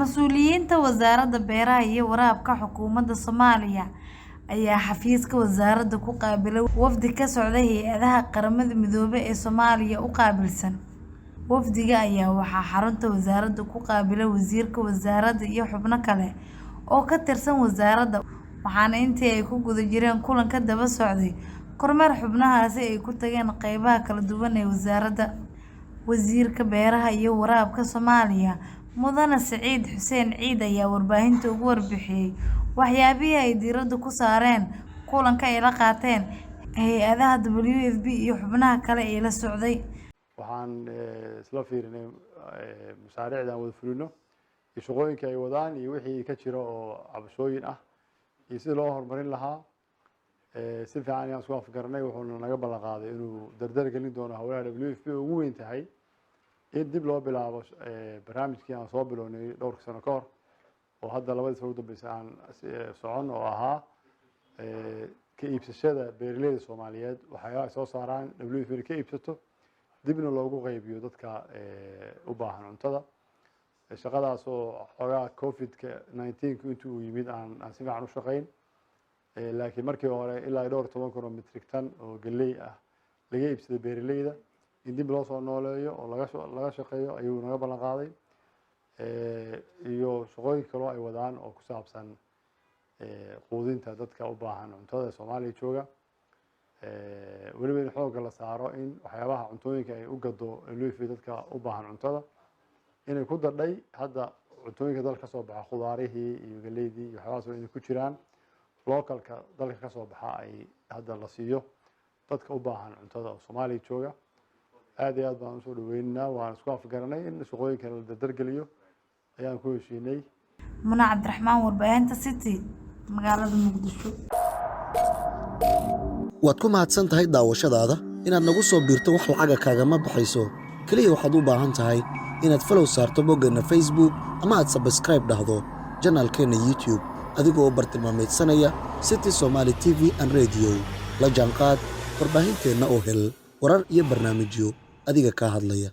Mas'uuliyiinta Wasaaradda Beeraha iyo Waraabka Xukuumadda Soomaaliya ayaa xafiiska wasaaradda ku qaabilay wafdi ka socda hay'adaha Qaramada Midoobay ee Soomaaliya u qaabilsan. Wafdiga ayaa waxaa xarunta wasaaradda ku qaabilay wasiirka wasaaradda iyo xubno kale oo ka tirsan wasaaradda, waxaana intii ay ku guda jireen kulanka daba socday kormeer xubnahaasi ay ku tageen qaybaha kala duwan ee wasaaradda. Wasiirka Beeraha iyo Waraabka Soomaaliya Mudane Siciid Xuseen Ciid ayaa warbaahinta uga warbixiyay waxyaabihii ay diiradda ku saareen kulanka ay la qaateen hay'adaha WFP iyo xubnaha kale ee la socday. waxaan isla fiirinay mashaariicdan wada fulino iyo shaqooyinka ay wadaan iyo wixii ka jira oo cabashooyin ah iyo sida loo horumarin lahaa si fiican ayaan isku afgaranay. wuxuuna naga ballan qaaday inuu dardar gelin doono howlaha WFP ugu weyn tahay in dib loo bilaabo barnaamijkii aan soo bilownay dhowr sano ka hor oo hadda labadii sano ugu dambeysay aan socon oo ahaa ka iibsashada beeraleyda Soomaaliyeed waxyaabaha ay soo saaraan WFP ka iibsato dibna loogu qaybiyo dadka u baahan cuntada. shaqadaas oo xogaa COVID-19 intii uu yimid aan si fiican u shaqayn, laakiin markii hore ilaa dhowr 10 kun oo metrik tan oo galley ah laga iibsaday beeraleyda in dib loo soo nooleeyo oo laga shaqeeyo ayuu naga ballan qaaday. iyo shaqooyin kale oo ay wadaan oo ku saabsan quudinta dadka u baahan cuntada Soomaaliya jooga. weliba in xoogga la saaro in waxyaabaha cuntooyinka ay u gado WFP dadka u baahan cuntada inay ku dadhay hadda cuntooyinka dalka ka soo baxa khudaarihii iyo galeydii iyo waxyaabahaas inay ku jiraan localka dalka ka soo baxa ay hadda la siiyo dadka u baahan cuntada oo Soomaaliya jooga. aad iyo aad baan usoo dhaweynaynaa, waan isku afgaranay in shaqooyinka la dardargeliyo ayaan ku heshiinay. Muna Cabdiraxmaan, warbaahinta City, magaalada Muqdisho. waad ku mahadsan tahay daawashadaada. inaad nagu soo biirto wax lacaga kaagama baxayso, kaliya waxaad u baahan tahay inaad follow saarto boggeenna Facebook ama aad subscribe dhahdo janaalkeena YouTube adigoo bartilmaameedsanaya City Somali TV and Radio. la jaanqaad warbaahinteena oo hel warar iyo barnaamijyo adiga ka hadlaya.